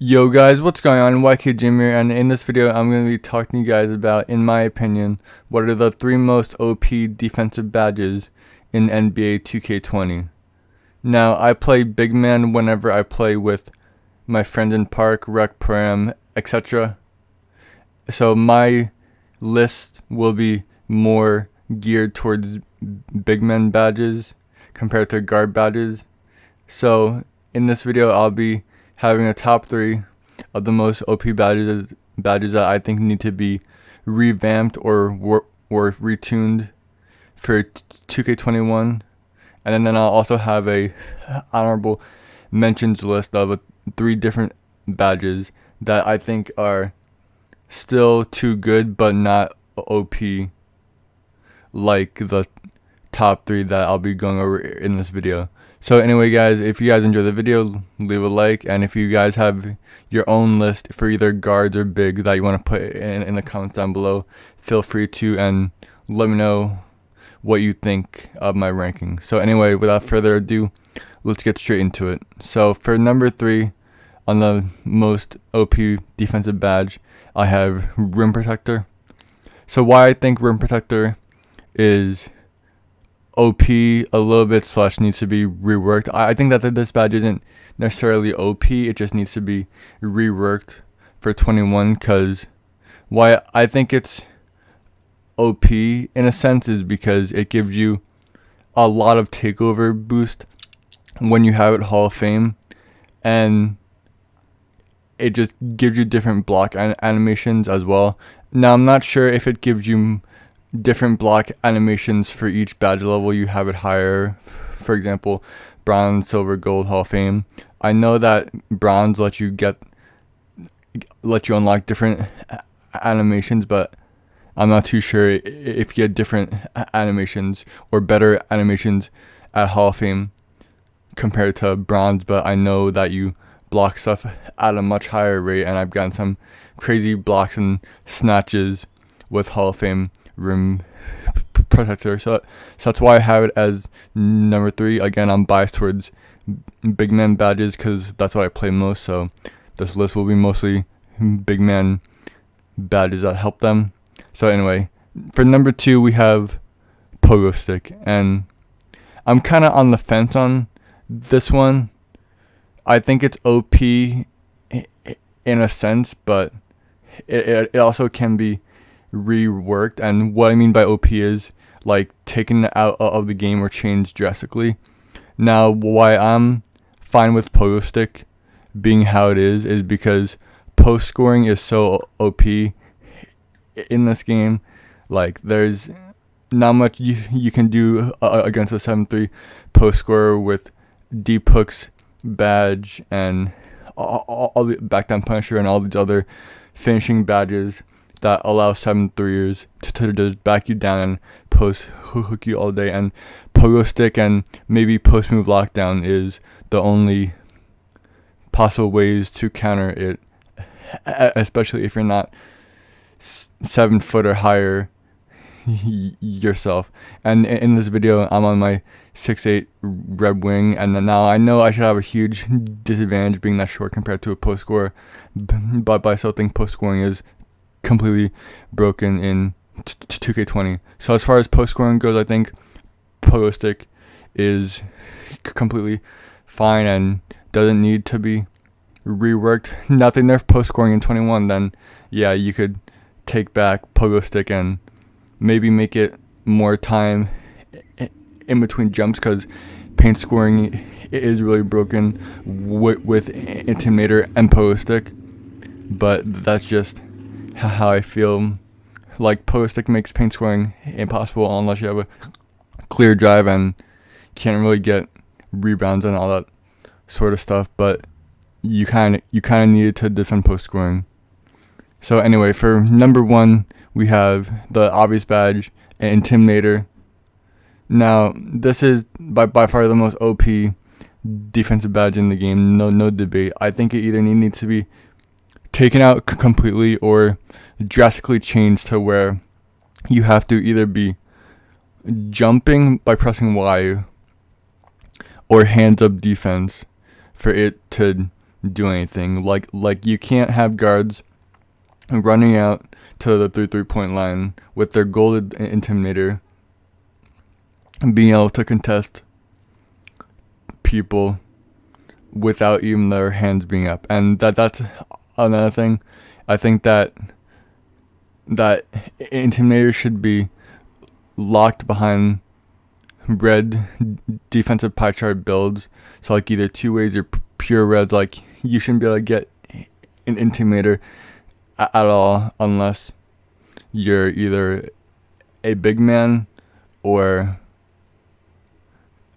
Yo guys, what's going on? YK Jim here, and in this video I'm going to be talking to you guys about, in my opinion, what are the 3 most OP defensive badges in NBA 2K20. Now, I play big man whenever I play with my friends in park, rec, pram, etc. So my list will be more geared towards big man badges compared to guard badges. So in this video I'll be having a top 3 of the most OP badges that I think need to be revamped or retuned for 2K21, and then I'll also have a honorable mentions list of 3 different badges that I think are still too good but not OP like the top 3 that I'll be going over in this video. So anyway guys, if you guys enjoy the video, leave a like, and if you guys have your own list for either guards or bigs that you want to put in the comments down below, feel free to, and let me know what you think of my ranking. So anyway, without further ado, let's get straight into it. So for number 3 on the most OP defensive badge, I have Rim Protector. So why I think Rim Protector is OP a little bit / needs to be reworked. I think that this badge isn't necessarily OP, it just needs to be reworked for 21, because why I think it's OP in a sense is because it gives you a lot of takeover boost when you have it Hall of Fame, and it just gives you different block animations as well. Now I'm not sure if it gives you different block animations for each badge level you have it higher. For example, bronze, silver, gold, Hall of Fame. I know that bronze let you unlock different animations, but I'm not too sure if you get different animations or better animations at Hall of Fame compared to bronze. But I know that you block stuff at a much higher rate, and I've gotten some crazy blocks and snatches with Hall of Fame Rim Protector, so that's why I have it as number 3. Again, I'm biased towards big man badges because that's what I play most, so this list will be mostly big man badges that help them. So anyway, for number 2 we have Pogo Stick, and I'm kind of on the fence on this one. I think it's OP in a sense, but it also can be reworked, and what I mean by OP is like taken out of the game or changed drastically. Now why I'm fine with Pogo Stick being how it is because post scoring is so OP in this game. Like there's not much you can do against a 7-3 post scorer with deep hooks badge and all the back down punisher and all these other finishing badges that allow 7-3ers to just back you down and post hook you all day. And Pogo Stick and maybe post move lockdown is the only possible ways to counter it, especially if you're not 7 foot or higher yourself. And in this video I'm on my 6'8" Red Wing, and now I know I should have a huge disadvantage being that short compared to a post scorer, but I still think post scoring is completely broken in 2K20. So as far as post scoring goes, I think Pogo Stick is completely fine and doesn't need to be reworked. Now if they nerf post scoring in 21, then yeah, you could take back Pogo Stick and maybe make it more time in between jumps, because paint scoring is really broken with Intimidator and Pogo Stick. But that's just how I feel. Like Pogo Stick makes paint scoring impossible unless you have a clear drive and can't really get rebounds and all that sort of stuff, but you kind of need it to defend post scoring. So anyway, for number 1 we have the obvious badge, Intimidator. Now this is by far the most OP defensive badge in the game, no debate. I think it either needs to be taken out completely or drastically changed to where you have to either be jumping by pressing Y or hands up defense for it to do anything. Like you can't have guards running out to the 3-point line with their gold intimidator being able to contest people without even their hands being up. And that's another thing. I think that intimidator should be locked behind red defensive pie chart builds. So like either two ways or pure reds. Like you shouldn't be able to get an intimidator at all unless you're either a big man or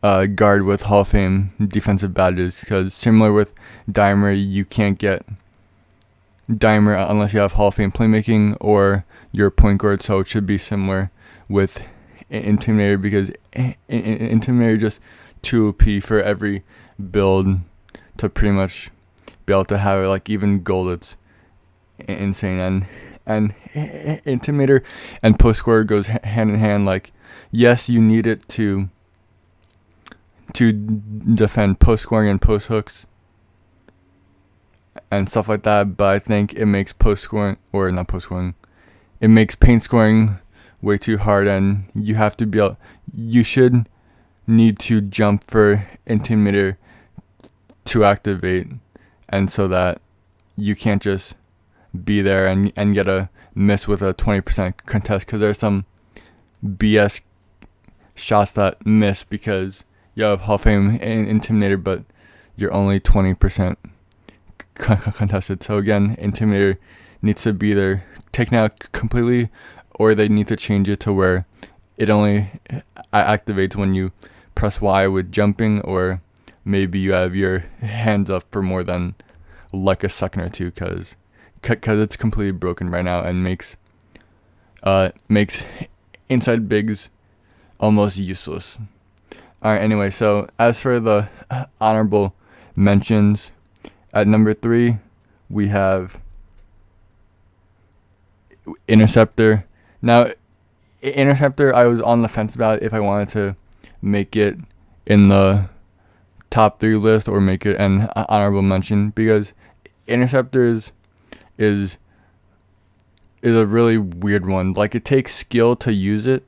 guard with Hall of Fame defensive badges, because similar with Dimer, you can't get Dimer unless you have Hall of Fame playmaking or you're a point guard. So it should be similar with Intimidator, because Intimidator just too OP for every build to pretty much be able to have it. Like even gold, it's insane. And Intimidator and post scorer goes hand in hand. Like yes, you need it to defend post scoring and post hooks and stuff like that, but I think it makes post scoring, or not post scoring, it makes paint scoring way too hard, and you have to be able, you should need to jump for Intimidator to activate, and so that you can't just be there and get a miss with a 20% contest, because there's some BS shots that miss because you have Hall of Fame Intimidator, but you're only 20% contested. So again, Intimidator needs to be either taken out completely, or they need to change it to where it only activates when you press Y with jumping, or maybe you have your hands up for more than like a second or two, because it's completely broken right now and makes inside bigs almost useless. Alright, anyway, so as for the honorable mentions, at number 3, we have Interceptor. Now, Interceptor, I was on the fence about if I wanted to make it in the top 3 list or make it an honorable mention, because Interceptor is a really weird one. Like, it takes skill to use it,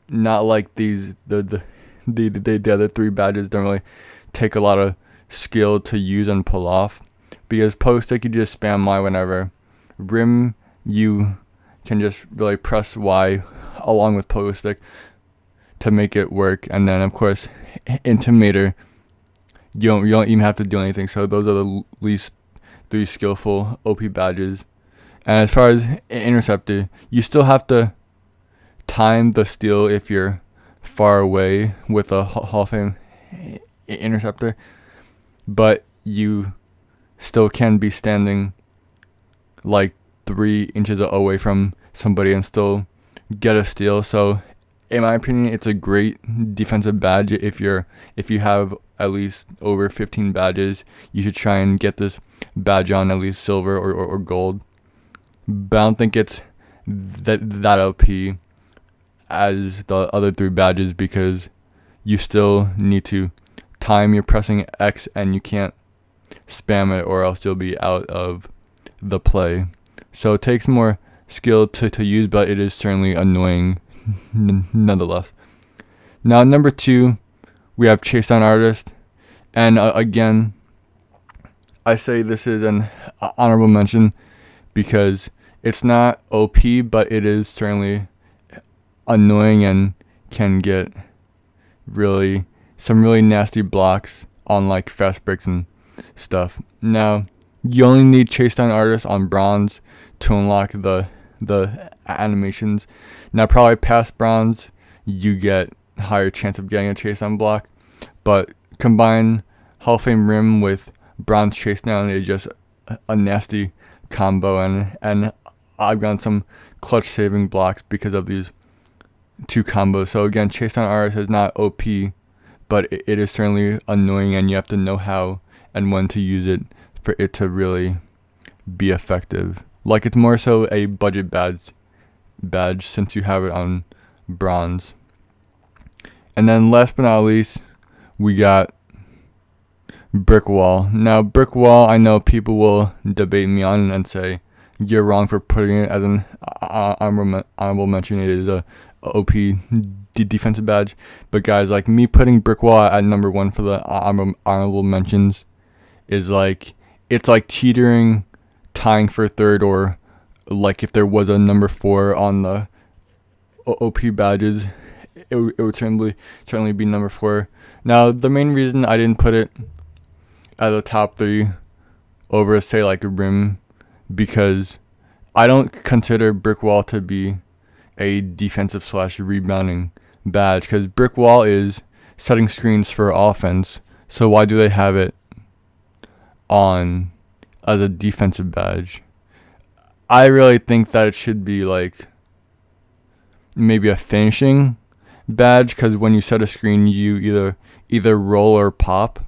not like the other 3 badges don't really take a lot of skill to use and pull off, because post stick you just spam Y whenever. Rim, you can just really press Y along with post stick to make it work, and then of course Intimidator, you don't even have to do anything. So those are the least 3 skillful OP badges. And as far as Interceptor, you still have to time the steal if you're far away with a Hall of Fame Interceptor, but you still can be standing like 3 inches away from somebody and still get a steal. So in my opinion, it's a great defensive badge. If you have at least over 15 badges, you should try and get this badge on at least silver or gold. But I don't think it's that OP as the other 3 badges, because you still need to time your pressing X and you can't spam it or else you'll be out of the play. So it takes more skill to use, but it is certainly annoying nonetheless. Now number 2, we have Chasedown Artist, and again, I say this is an honorable mention because it's not OP, but it is certainly annoying and can get some really nasty blocks on like fast breaks and stuff. Now, you only need Chasedown Artist on bronze to unlock the animations. Now, probably past bronze, you get higher chance of getting a Chasedown block, but combine Hall of Fame Rim with bronze Chasedown is just a nasty combo, and I've gotten some clutch saving blocks because of these 2 combos. So again, Chasedown Artist is not OP, but it is certainly annoying, and you have to know how and when to use it for it to really be effective. Like, it's more so a budget badge since you have it on bronze. And then last but not least, we got brick wall. Now, brick wall, I know people will debate me on and say you're wrong for putting it as an honorable mention. It is a OP defensive badge. But guys, like me putting brick wall at number 1 for the honorable mentions is like, it's like teetering, tying for third, or like if there was a number 4 on the OP badges, it would certainly be number 4. Now, the main reason I didn't put it at the top 3 over, say, like a rim, because I don't consider brick wall to be a defensive / rebounding badge, because brick wall is setting screens for offense. So why do they have it on as a defensive badge? I really think that it should be like maybe a finishing badge, because when you set a screen, you either roll or pop,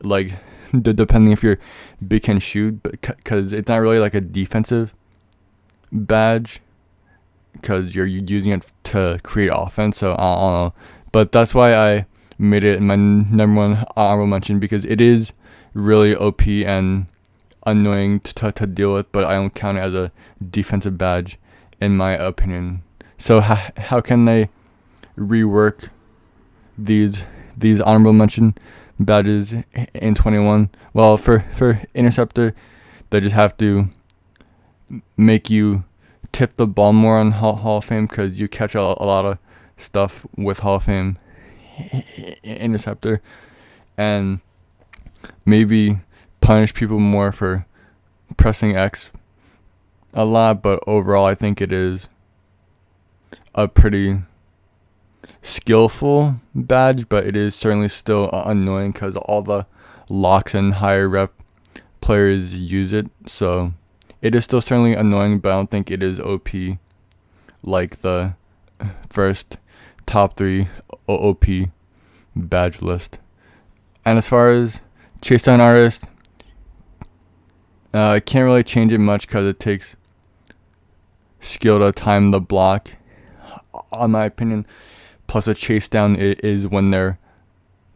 like depending if you're big can shoot, but because it's not really like a defensive badge, because you're using it to create offense. So I don't know, but that's why I made it my number 1 honorable mention, because it is really OP and annoying to deal with, but I don't count it as a defensive badge in my opinion. So how can they rework these honorable mention badges in 21? Well, for Interceptor, they just have to make you tip the ball more on Hall of Fame, because you catch a lot of stuff with Hall of Fame Interceptor, and maybe punish people more for pressing X a lot. But overall, I think it is a pretty skillful badge, but it is certainly still annoying because all the locks and higher rep players use it. So it is still certainly annoying, but I don't think it is OP like the first top 3 OP badge list. And as far as Chasedown Artist, I can't really change it much because it takes skill to time the block, on my opinion. Plus, a chase down is when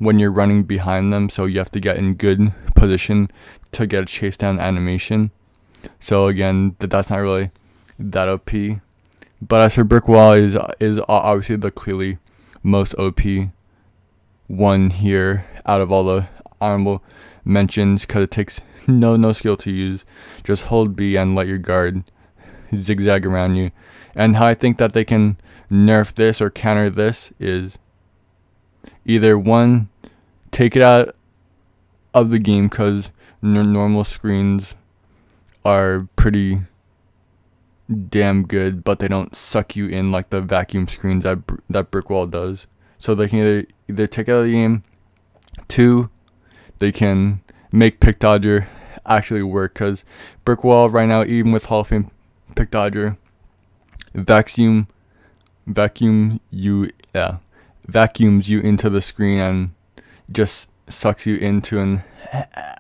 you're running behind them, so you have to get in good position to get a chase down animation. So again, that's not really that OP. But as for brick wall, is obviously the clearly most OP one here out of all the honorable mentions, because it takes no skill to use. Just hold B and let your guard zigzag around you. And how I think that they can nerf this or counter this is either 1, take it out of the game, because normal screens are pretty damn good, but they don't suck you in like the vacuum screens that brick wall does. So they can either take it out of the game. 2, they can make pick dodger actually work, because brick wall right now, even with Hall of Fame pick dodger, vacuums you into the screen and just sucks you into an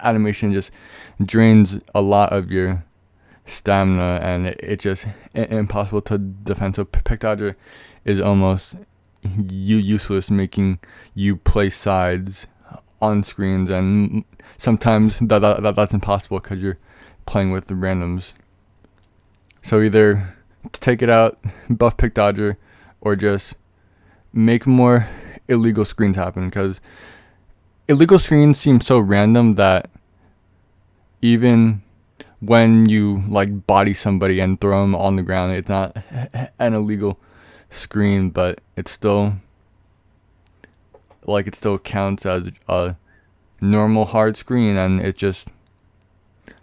animation, just drains a lot of your stamina, and it's just impossible to defend. So pick dodger is almost useless, making you play sides on screens, and sometimes that's impossible because you're playing with the randoms. So either take it out, buff pick dodger, or just make more illegal screens happen, because illegal screens seem so random that even when you like body somebody and throw them on the ground, it's not an illegal screen, but it's still like, it still counts as a normal hard screen, and it's just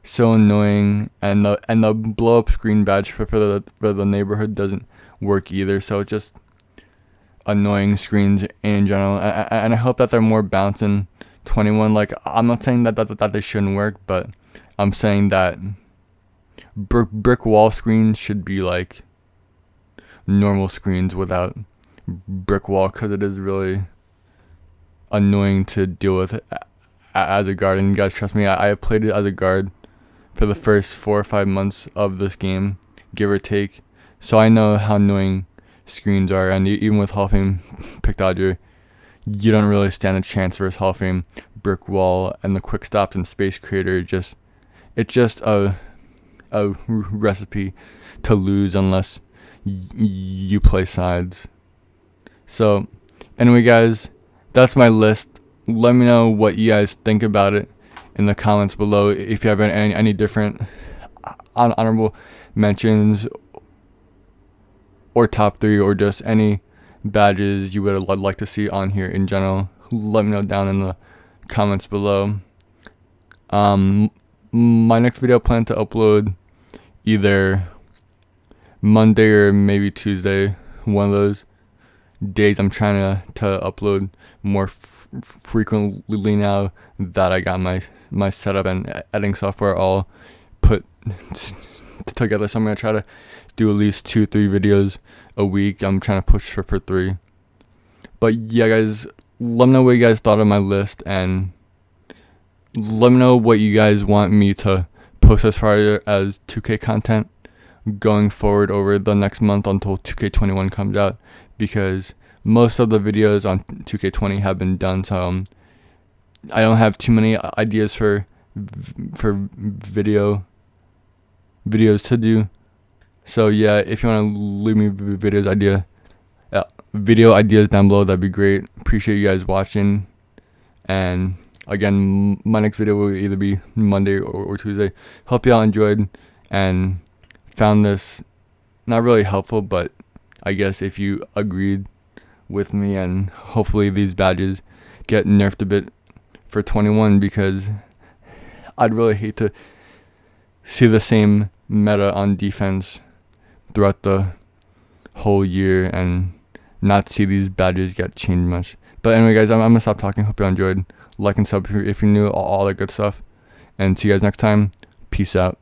so annoying. And the blow up screen badge for the neighborhood doesn't work either. So it's just annoying screens in general, and I hope that they're more balanced in 21. Like, I'm not saying that they shouldn't work, but I'm saying that brick wall screens should be like normal screens without brick wall, because it is really annoying to deal with as a guard. And you guys, trust me, I have played it as a guard for the first 4 or 5 months of this game, give or take, so I know how annoying screens are. And even with Hall of Fame pick dodger, you don't really stand a chance versus Hall of Fame Brick Wall and the Quick Stops and Space Creator. It's just a recipe to lose unless you play sides. So anyway, guys, that's my list. Let me know what you guys think about it in the comments below. If you have any different honorable mentions or top 3 or just any badges you would like to see on here in general, let me know down in the comments below. My next video I plan to upload either Monday or maybe Tuesday, one of those days. I'm trying to upload more frequently now that I got my setup and editing software all put together. So I'm gonna try to do at least 2-3 videos a week. I'm trying to push for 3. But yeah, guys, let me know what you guys thought of my list, and let me know what you guys want me to post as far as 2K content going forward over the next month until 2K21 comes out, because most of the videos on 2K20 have been done. So I don't have too many ideas for videos to do. So yeah, if you want to leave me video ideas down below, that'd be great. Appreciate you guys watching. And again, my next video will either be Monday or Tuesday. Hope y'all enjoyed and found this not really helpful, but I guess if you agreed with me, and hopefully these badges get nerfed a bit for 21, because I'd really hate to see the same meta on defense throughout the whole year and not see these badges get changed much. But anyway, guys, I'm gonna stop talking. Hope you enjoyed. Like and sub if you knew all that good stuff, and see you guys next time. Peace out.